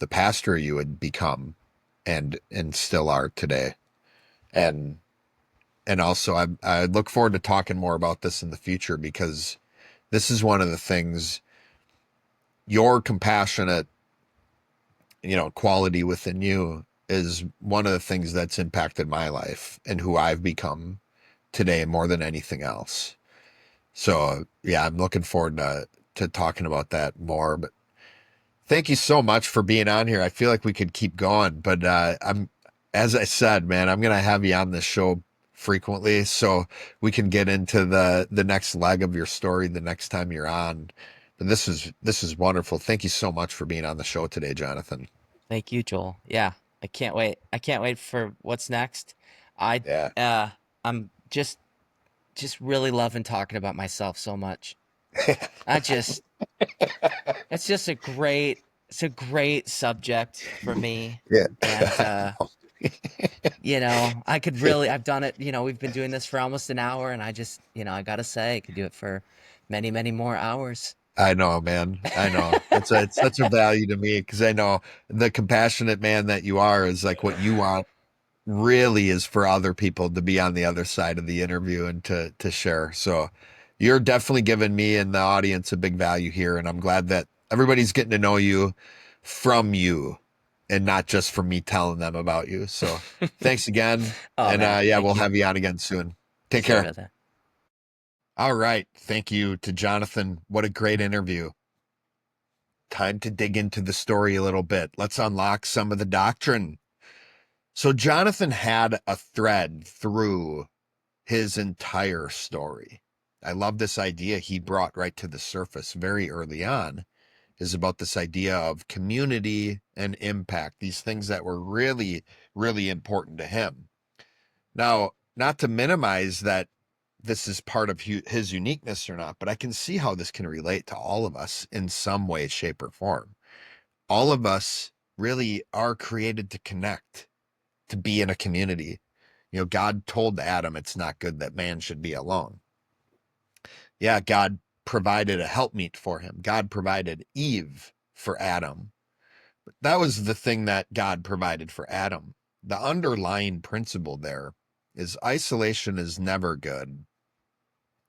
the pastor you would become and still are today. And also I look forward to talking more about this in the future, because this is one of the things, your compassionate, quality within you is one of the things that's impacted my life and who I've become today more than anything else. So yeah, I'm looking forward to talking about that more. But thank you so much for being on here. I feel like we could keep going, but as I said, man, I'm gonna have you on this show frequently so we can get into the next leg of your story the next time you're on. But this is wonderful. Thank you so much for being on the show today, Jonathan. Thank you, Joel. Yeah, I can't wait. I can't wait for what's next. I Yeah. I'm just really loving talking about myself so much. I just it's just a great subject for me. Yeah. And I could really I've done it, we've been doing this for almost an hour, and I just, I gotta say I could do it for many, many more hours. I know, man. I know. It's such a value to me, because I know the compassionate man that you are is like what you want really is for other people to be on the other side of the interview and to share. So you're definitely giving me and the audience a big value here, and I'm glad that everybody's getting to know you from you and not just from me telling them about you. So thanks again. Oh And man, yeah, thank we'll you. have you on again soon. Take See you, care. brother. All right. Thank you to Jonathan. What a great interview. Time to dig into the story a little bit. Let's unlock some of the doctrine. So Jonathan had a thread through his entire story. I love this idea he brought right to the surface very early on, is about this idea of community and impact, these things that were really, really important to him. Now, not to minimize that this is part of his uniqueness or not, but I can see how this can relate to all of us in some way, shape, or form. All of us really are created to connect, to be in a community. God told Adam it's not good that man should be alone. Yeah, God provided a helpmeet for him. God provided Eve for Adam. But that was the thing that God provided for Adam. The underlying principle there is isolation is never good.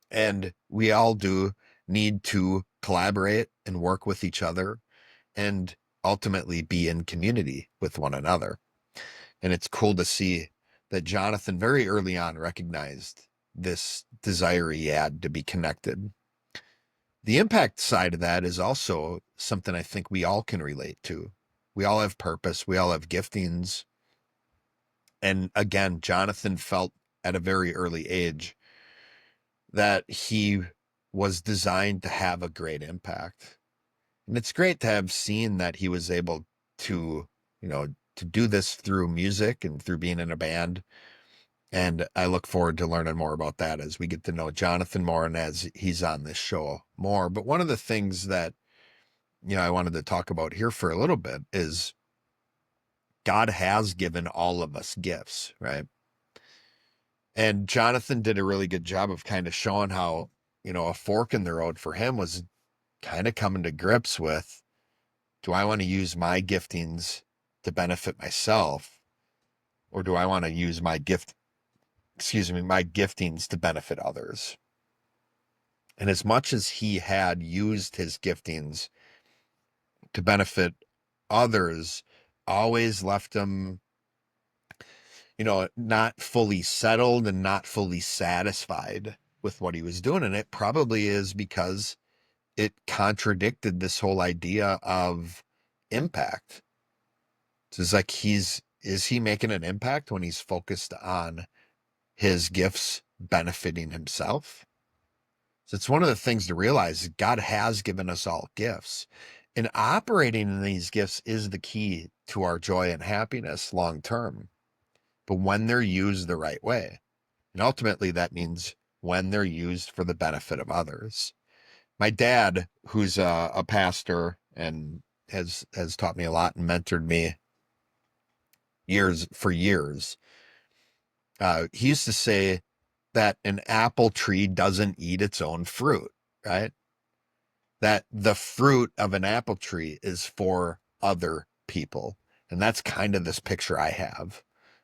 And we all do need to collaborate and work with each other and ultimately be in community with one another. And it's cool to see that Jonathan very early on recognized this desire he had to be connected. The impact side of that is also something I think we all can relate to. We all have purpose, we all have giftings. And again, Jonathan felt at a very early age that he was designed to have a great impact. And it's great to have seen that he was able to, to do this through music and through being in a band. And I look forward to learning more about that as we get to know Jonathan more and as he's on this show more. But one of the things that, I wanted to talk about here for a little bit is God has given all of us gifts, right? And Jonathan did a really good job of kind of showing how, a fork in the road for him was kind of coming to grips with, do I want to use my giftings to benefit myself, or do I want to use my my giftings to benefit others? And as much as he had used his giftings to benefit others, always left him, not fully settled and not fully satisfied with what he was doing. And it probably is because it contradicted this whole idea of impact. So it's like is he making an impact when he's focused on his gifts benefiting himself? So it's one of the things to realize. God has given us all gifts, and operating in these gifts is the key to our joy and happiness long term. But when they're used the right way, and ultimately that means when they're used for the benefit of others. My dad, who's a pastor and has taught me a lot and mentored me for years, he used to say that an apple tree doesn't eat its own fruit, right? That the fruit of an apple tree is for other people. And that's kind of this picture I have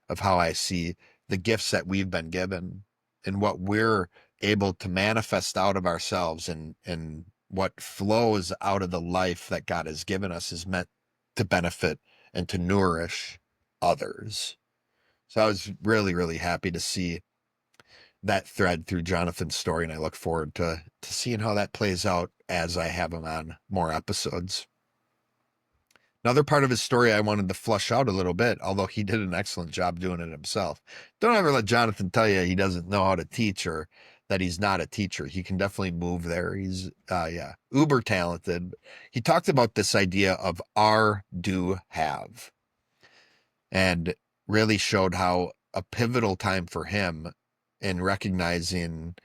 of how I see the gifts that we've been given and what we're able to manifest out of ourselves, and what flows out of the life that God has given us is meant to benefit and to nourish others. So I was really, really happy to see that thread through Jonathan's story, and I look forward to seeing how that plays out as I have him on more episodes. Another part of his story I wanted to flush out a little bit, although he did an excellent job doing it himself. Don't ever let Jonathan tell you he doesn't know how to teach or that he's not a teacher. He can definitely move there. He's uber talented. He talked about this idea of are, do, have, and really showed how a pivotal time for him in recognizing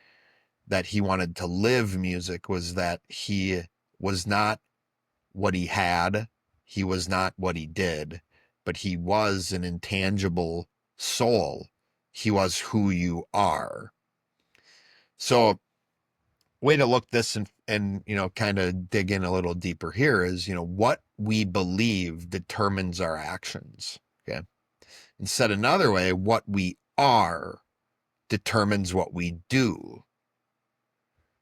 that he wanted to live music was that he was not what he had, he was not what he did, but he was an intangible soul. He was who you are. So, way to look this and kind of dig in a little deeper here is, what we believe determines our actions. Okay. And said another way, what we are determines what we do.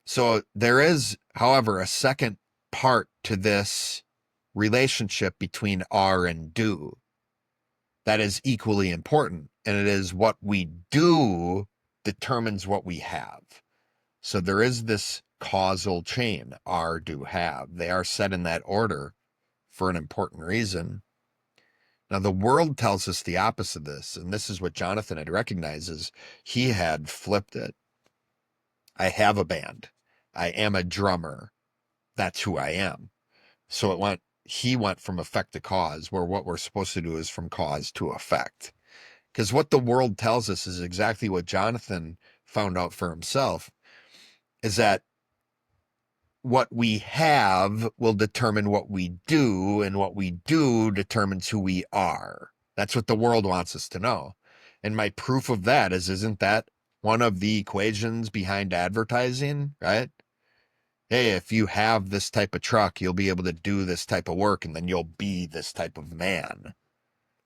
So there is, however, a second part to this relationship between are and do that is equally important. And it is what we do determines what we have. So there is this causal chain, are, do, have. They are set in that order for an important reason. Now, the world tells us the opposite of this. And this is what Jonathan had recognized is he had flipped it. I have a band. I am a drummer. That's who I am. So he went from effect to cause, where what we're supposed to do is from cause to effect. Because what the world tells us is exactly what Jonathan found out for himself, is that what we have will determine what we do, and what we do determines who we are. That's what the world wants us to know. And my proof of that isn't that one of the equations behind advertising, right? Hey, if you have this type of truck, you'll be able to do this type of work, and then you'll be this type of man.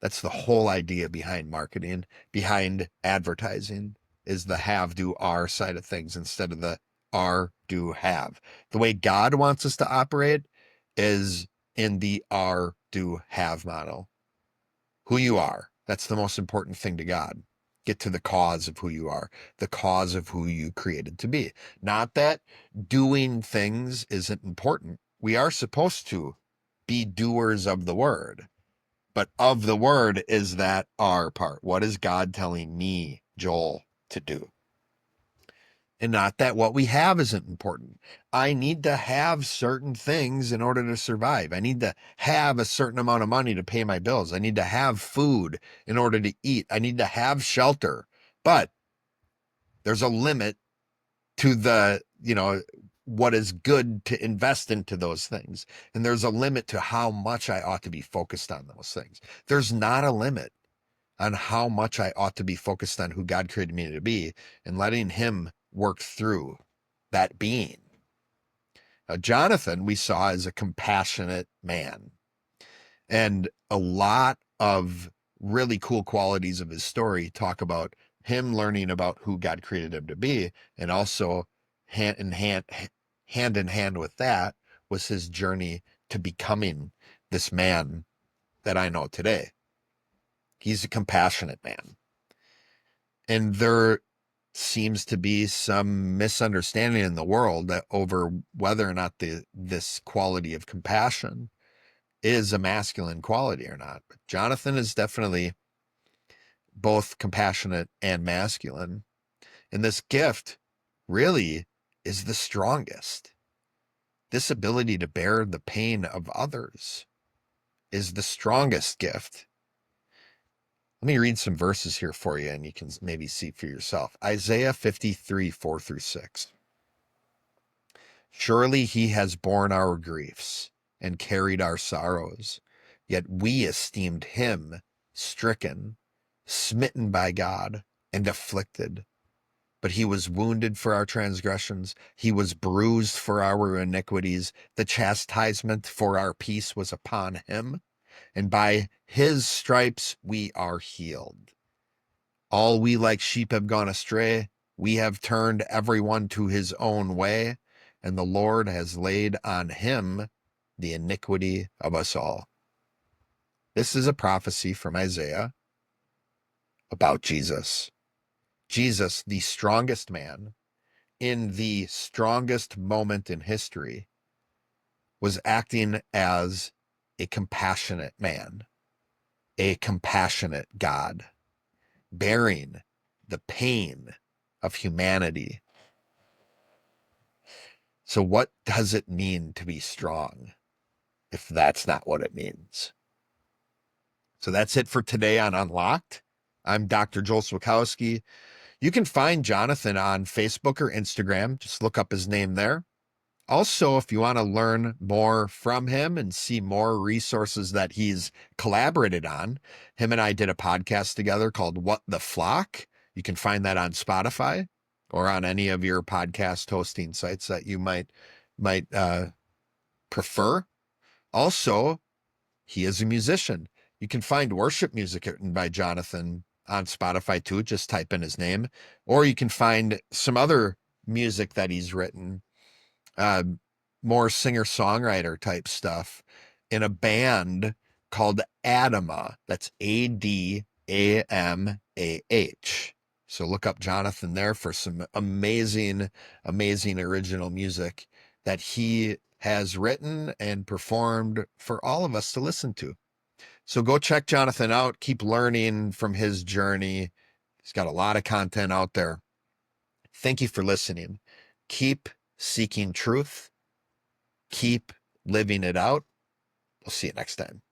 That's the whole idea behind marketing, behind advertising, is the have, do, are side of things instead of the are, do, have. The way God wants us to operate is in the are, do, have model. Who you are, that's the most important thing to God. Get to the cause of who you are, the cause of who you created to be. Not that doing things isn't important. We are supposed to be doers of the word, but of the word is that our part. What is God telling me, Joel, to do? And not that what we have isn't important. I need to have certain things in order to survive. I need to have a certain amount of money to pay my bills. I need to have food in order to eat. I need to have shelter. But there's a limit to what is good to invest into those things. And there's a limit to how much I ought to be focused on those things. There's not a limit on how much I ought to be focused on who God created me to be and letting him work through that being. Now, Jonathan, we saw as a compassionate man, and a lot of really cool qualities of his story talk about him learning about who God created him to be, and also hand in hand with that was his journey to becoming this man that I know today. He's a compassionate man. And there seems to be some misunderstanding in the world over whether or not this quality of compassion is a masculine quality or not. But Jonathan is definitely both compassionate and masculine. And this gift really is the strongest. This ability to bear the pain of others is the strongest gift. Let me read some verses here for you, and you can maybe see for yourself. Isaiah 53, 4-6. Surely he has borne our griefs and carried our sorrows, yet we esteemed him stricken, smitten by God, and afflicted. But he was wounded for our transgressions. He was bruised for our iniquities. The chastisement for our peace was upon him, and by his stripes we are healed. All we like sheep have gone astray. We have turned everyone to his own way, and the Lord has laid on him the iniquity of us all. This is a prophecy from Isaiah about Jesus. Jesus, the strongest man in the strongest moment in history, was acting as a compassionate man, a compassionate God, bearing the pain of humanity. So what does it mean to be strong if that's not what it means? So that's it for today on Unlocked. I'm Dr. Joel Swakowski. You can find Jonathan on Facebook or Instagram. Just look up his name there. Also, if you want to learn more from him and see more resources that he's collaborated on, him and I did a podcast together called What the Flock. You can find that on Spotify or on any of your podcast hosting sites that you might prefer. Also, he is a musician. You can find worship music written by Jonathan on Spotify too. Just type in his name, or you can find some other music that he's written, more singer-songwriter type stuff, in a band called Adamah. That's Adamah. So look up Jonathan there for some amazing, amazing original music that he has written and performed for all of us to listen to. So go check Jonathan out. Keep learning from his journey. He's got a lot of content out there. Thank you for listening. Keep seeking truth. Keep living it out. We'll see you next time.